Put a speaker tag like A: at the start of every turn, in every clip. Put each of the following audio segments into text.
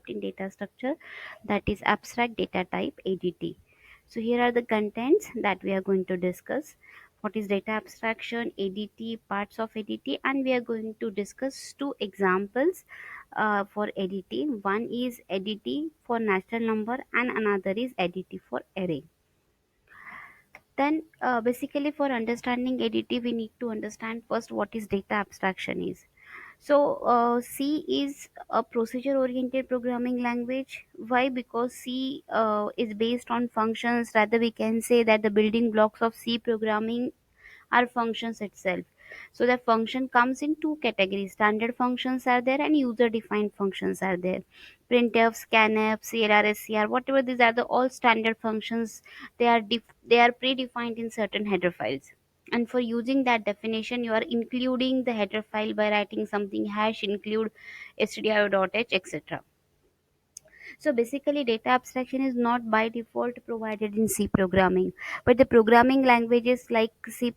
A: concept in data structure, that is abstract data type ADT. So here are the contents that we are going to discuss. What is data abstraction, ADT, parts of ADT, and we are going to discuss two examples for ADT. One is ADT for natural number and another is ADT for array. Then basically for understanding ADT, we need to understand first what is data abstraction is. So C is a procedure oriented programming language. Why? Because C is based on functions. Rather, we can say that the building blocks of C programming are functions itself. So the function comes in two categories: standard functions are there and user defined functions are there. Printf, scanf, clr, scr, whatever, these are the all standard functions. They are predefined in certain header files, and for using that definition you are including the header file by writing something hash include stdio.h, etc. So basically, data abstraction is not by default provided in C programming, but the programming languages like C++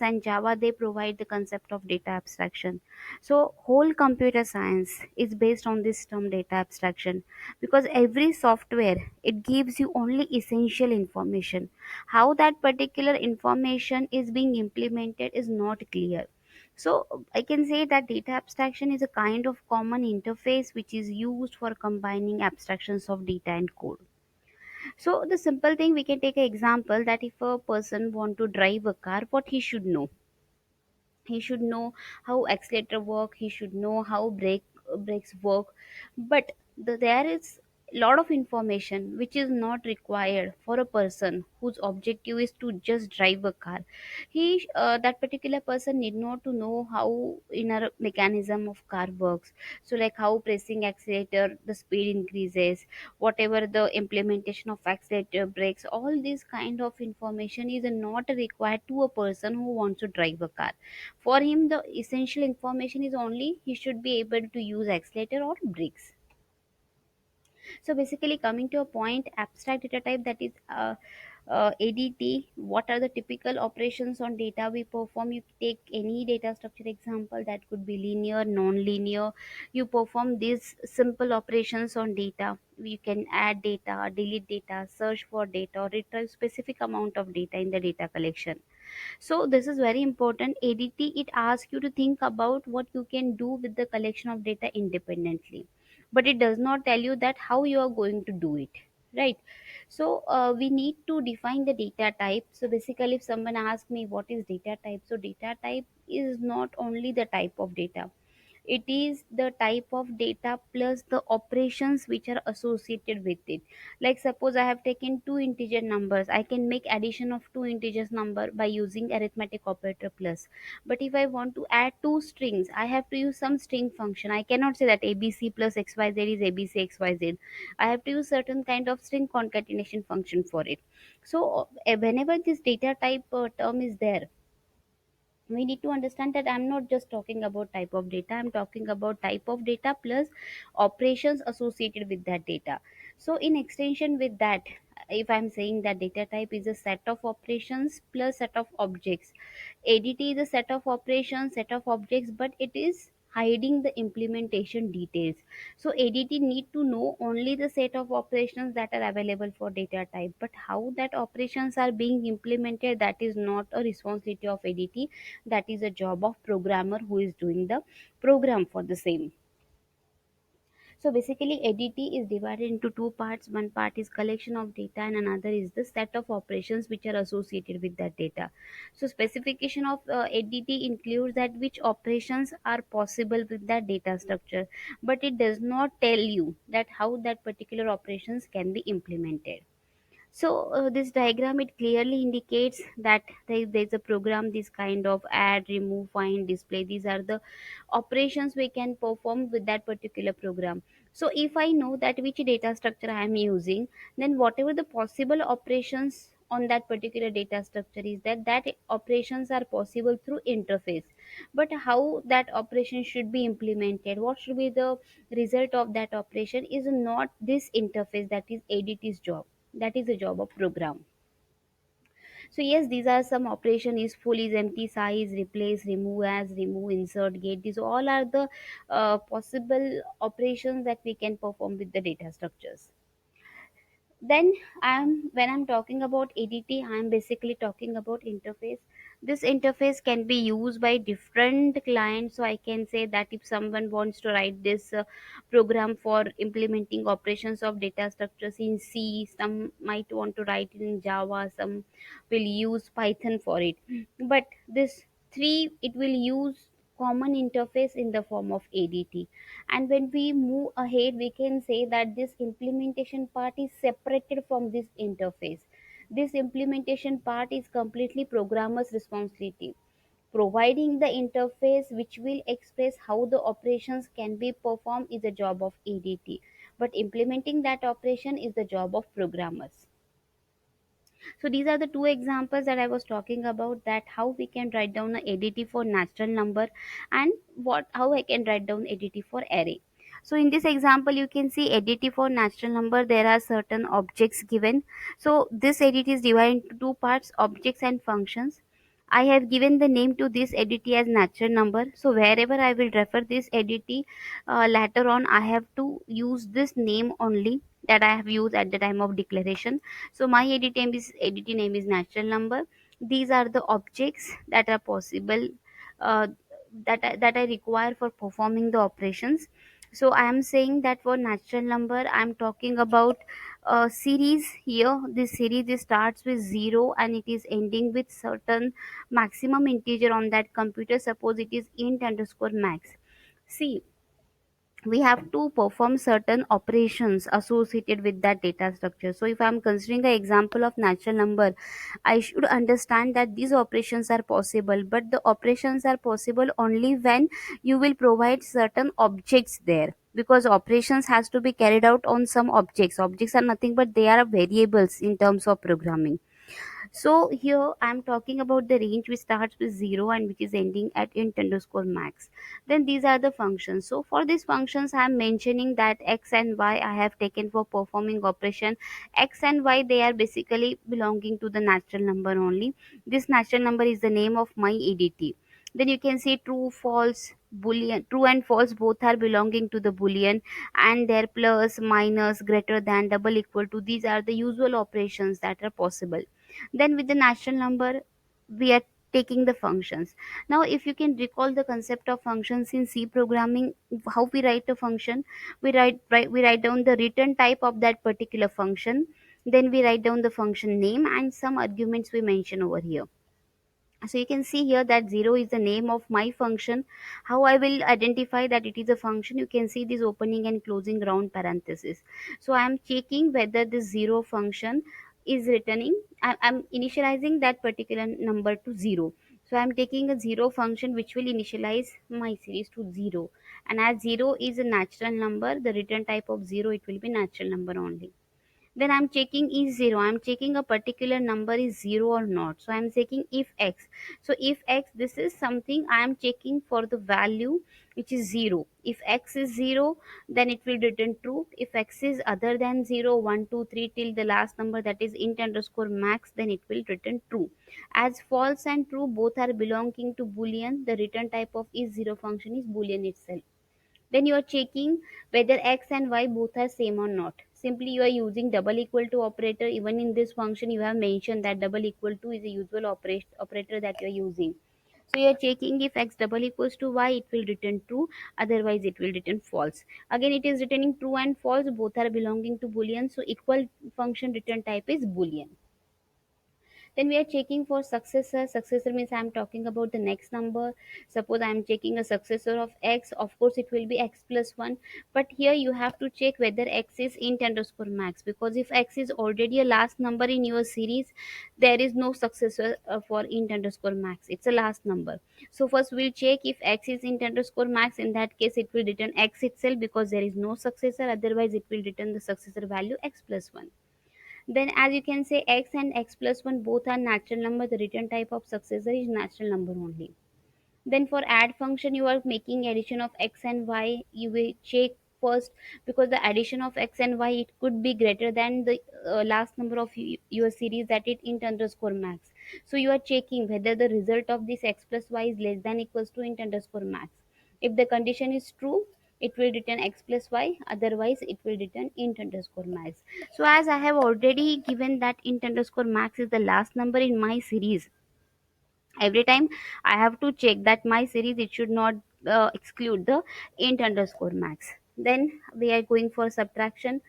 A: and Java, they provide the concept of data abstraction. So whole computer science is based on this term data abstraction, because every software, it gives you only essential information. How that particular information is being implemented is not clear. So I can say that data abstraction is a kind of common interface which is used for combining abstractions of data and code. So the simple thing, we can take an example that if a person want to drive a car, what he should know? He should know how accelerator work, he should know how brakes work. But there is lot of information which is not required for a person whose objective is to just drive a car. That particular person need not to know how inner mechanism of car works. So like how pressing accelerator the speed increases, whatever the implementation of accelerator, brakes, all this kind of information is not required to a person who wants to drive a car. For him, the essential information is only he should be able to use accelerator or brakes. So basically, coming to a point, abstract data type, that is ADT. What are the typical operations on data we perform? You take any data structure example, that could be linear, non-linear. You perform these simple operations on data. You can add data, delete data, search for data, or retrieve specific amount of data in the data collection. So this is very important. ADT, it asks you to think about what you can do with the collection of data independently, but it does not tell you that how you are going to do it, right? So we need to define the data type. So basically, if someone asks me what is data type, so data type is not only the type of data, it is the type of data plus the operations which are associated with it. Like suppose I have taken two integer numbers, I can make addition of two integers number by using arithmetic operator plus. But if I want to add two strings, I have to use some string function. I cannot say that abc plus xyz is abc xyz. I have to use certain kind of string concatenation function for it. So whenever this data type term is there, we need to understand that I'm not just talking about type of data, I'm talking about type of data plus operations associated with that data. So in extension with that, if I'm saying that data type is a set of operations plus set of objects, ADT is a set of operations, set of objects, but it is hiding the implementation details. So ADT need to know only the set of operations that are available for data type, but how that operations are being implemented, that is not a responsibility of ADT. That is a job of programmer who is doing the program for the same. So basically, ADT is divided into two parts. One part is collection of data and another is the set of operations which are associated with that data. So specification of ADT includes that which operations are possible with that data structure, but it does not tell you that how that particular operations can be implemented. So this diagram, it clearly indicates that there's a program, this kind of add, remove, find, display. These are the operations we can perform with that particular program. So if I know that which data structure I am using, then whatever the possible operations on that particular data structure is, that operations are possible through interface. But how that operation should be implemented, what should be the result of that operation, is not this interface, that is ADT's job. That is the job of program. So yes, these are some operation: is full, is empty, size, replace, remove, as, remove, insert, get. These all are the possible operations that we can perform with the data structures. Then when I'm talking about ADT, I'm basically talking about interface. This interface can be used by different clients. So I can say that if someone wants to write this program for implementing operations of data structures in C, some might want to write it in Java, some will use Python for it. But this three, it will use common interface in the form of ADT. And when we move ahead, we can say that this implementation part is separated from this interface. This implementation part is completely programmer's responsibility. Providing the interface which will express how the operations can be performed is the job of ADT, but implementing that operation is the job of programmers. So these are the two examples that I was talking about, that how we can write down a ADT for natural number, and what how I can write down ADT for array. So in this example, you can see ADT for natural number, there are certain objects given. So this ADT is divided into two parts: objects and functions. I have given the name to this ADT as natural number. So wherever I will refer this ADT later on, I have to use this name only that I have used at the time of declaration. So my ADT name is natural number. These are the objects that are possible, uh, that I require for performing the operations. So I am saying that for natural number, I am talking about a series here. This series, it starts with 0 and it is ending with certain maximum integer on that computer. Suppose it is int underscore max. See, we have to perform certain operations associated with that data structure. So if I'm considering an example of natural number, I should understand that these operations are possible, but the operations are possible only when you will provide certain objects there, because operations has to be carried out on some objects are nothing but they are variables in terms of programming. So here I'm talking about the range which starts with 0 and which is ending at int underscore max. Then these are the functions. So for these functions, I'm mentioning that x and y I have taken for performing operation. X and y, they are basically belonging to the natural number only. This natural number is the name of my ADT. Then you can see true, false, boolean. True and false both are belonging to the boolean, and their plus, minus, greater than, double, equal to. These are the usual operations that are possible. Then with the natural number, we are taking the functions. Now if you can recall the concept of functions in C programming, how we write a function: we write down the return type of that particular function, then we write down the function name and some arguments we mention over here. So you can see here that 0 is the name of my function. How I will identify that it is a function: you can see this opening and closing round parenthesis. So I am checking whether this 0 function is returning. I'm initializing that particular number to 0. So I'm taking a 0 function which will initialize my series to 0, and as 0 is a natural number, the return type of 0, it will be natural number only. Then I'm checking is 0, I'm checking a particular number is 0 or not. So I'm checking if x. So if x, this is something I am checking for the value which is 0. If x is 0, then it will return true. If x is other than 0, 1, 2, 3 till the last number, that is int underscore max, then it will return true. As false and true both are belonging to boolean, the return type of is 0 function is boolean itself. Then you are checking whether x and y both are same or not. Simply you are using double equal to operator. Even in this function, you have mentioned that double equal to is a usual operator that you are using. So you are checking if x double equals to y, it will return true. Otherwise, it will return false. Again, it is returning true and false. Both are belonging to boolean. So equal function return type is boolean. Then we are checking for successor. Successor means I'm talking about the next number. Suppose I'm checking a successor of x, of course it will be x plus 1. But here you have to check whether x is int underscore max, because if x is already a last number in your series, there is no successor for int underscore max. It's a last number. So first we'll check if x is int underscore max. In that case, it will return x itself because there is no successor. Otherwise, it will return the successor value x plus 1. Then as you can say, x and x plus 1 both are natural number. The return type of successor is natural number only. Then for add function, you are making addition of x and y. You will check first, because the addition of x and y, it could be greater than the last number of your series, that is int underscore max. So you are checking whether the result of this x plus y is less than equals to int underscore max. If the condition is true, it will return x plus y, otherwise it will return int underscore max. So as I have already given that int underscore max is the last number in my series, every time I have to check that my series it should not exclude the int underscore max. Then we are going for subtraction.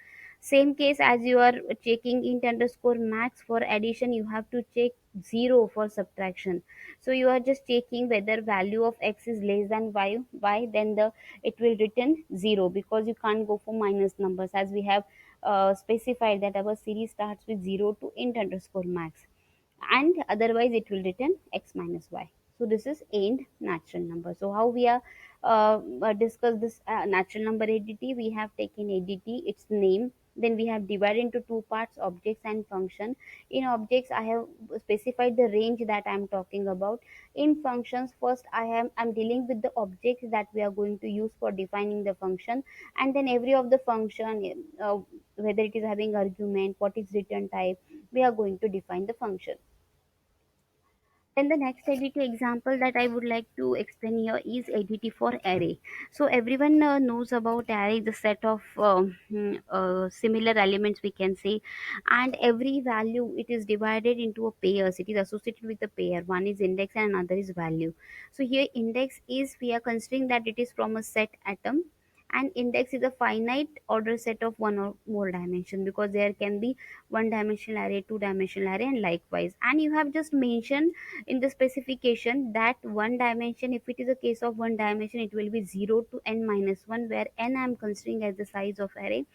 A: Same case, as you are checking int underscore max for addition, you have to check 0 for subtraction. So you are just checking whether value of x is less than y, then the it will return 0, because you can't go for minus numbers, as we have specified that our series starts with 0 to int underscore max, and otherwise it will return x minus y. So this is end natural number. So how we are discuss this natural number ADT? We have taken ADT, its name, then we have divided into two parts, objects and function. In objects I have specified the range that I am talking about. In functions, first I'm dealing with the objects that we are going to use for defining the function, and then every of the function, whether it is having argument, what is return type, we are going to define the function. Then the next ADT example that I would like to explain here is ADT for array. So everyone knows about array, the set of similar elements we can say, and every value it is divided into a pairs. It is associated with a pair. One is index and another is value. So here index is, we are considering that it is from a set atom, and index is a finite order set of one or more dimension, because there can be one dimensional array, two dimensional array, and likewise. And you have just mentioned in the specification that one dimension, if it is a case of one dimension, it will be 0 to n minus 1, where n I am considering as the size of array,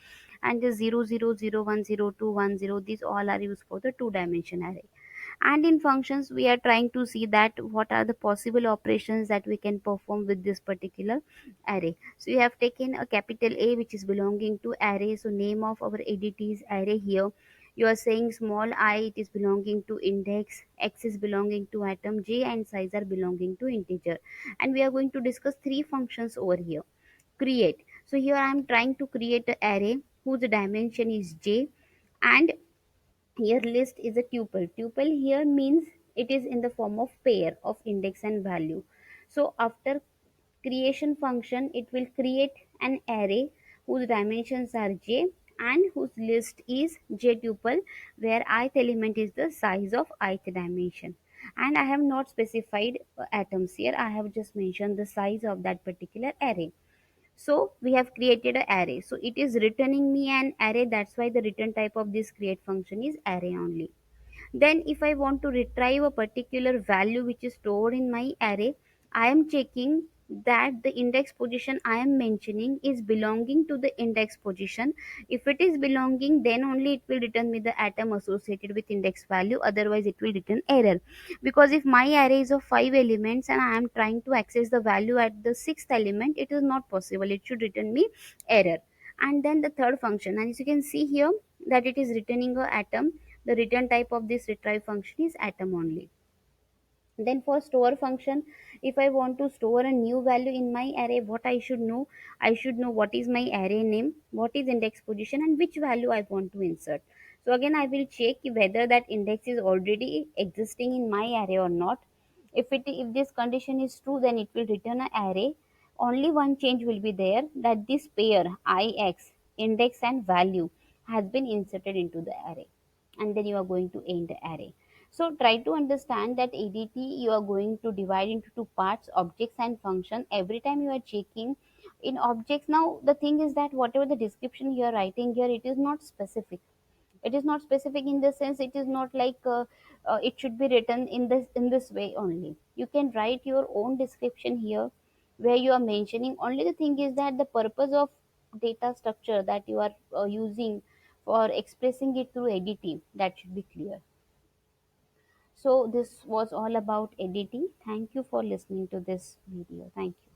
A: and the 0 0 0 1 0 2 1 0, these all are used for the two dimension array. And in functions we are trying to see that what are the possible operations that we can perform with this particular array. So you have taken a capital A which is belonging to array, so name of our ADT is array. Here you are saying small I, it is belonging to index, x is belonging to atom, j and size are belonging to integer. And we are going to discuss three functions over here. Create. So here I am trying to create an array whose dimension is j, and here list is a tuple. Tuple here means it is in the form of pair of index and value. So after creation function, it will create an array whose dimensions are j and whose list is j tuple, where ith element is the size of ith dimension. And I have not specified atoms here, I have just mentioned the size of that particular array. So we have created an array, so it is returning me an array, that's why the return type of this create function is array only. Then if I want to retrieve a particular value which is stored in my array, I am checking that the index position I am mentioning is belonging to the index position. If it is belonging, then only it will return me the atom associated with index value, otherwise it will return error. Because if my array is of 5 elements and I am trying to access the value at the sixth element, it is not possible, it should return me error. And then the third function, and as you can see here that it is returning a atom, the return type of this retrieve function is atom only. Then for store function, if I want to store a new value in my array, what I should know? I should know what is my array name, what is index position, and which value I want to insert. So again I will check whether that index is already existing in my array or not. If this condition is true, then it will return an array. Only one change will be there, that this pair ix, index and value, has been inserted into the array, and then you are going to end the array. So try to understand that ADT you are going to divide into two parts, objects and function. Every time you are checking in objects, now the thing is that whatever the description you are writing here, it is not specific. It is not specific in the sense, it is not like it should be written in this way only. You can write your own description here where you are mentioning. Only the thing is that the purpose of data structure that you are using for expressing it through editing, that should be clear. So this was all about editing. Thank you for listening to this video. Thank you.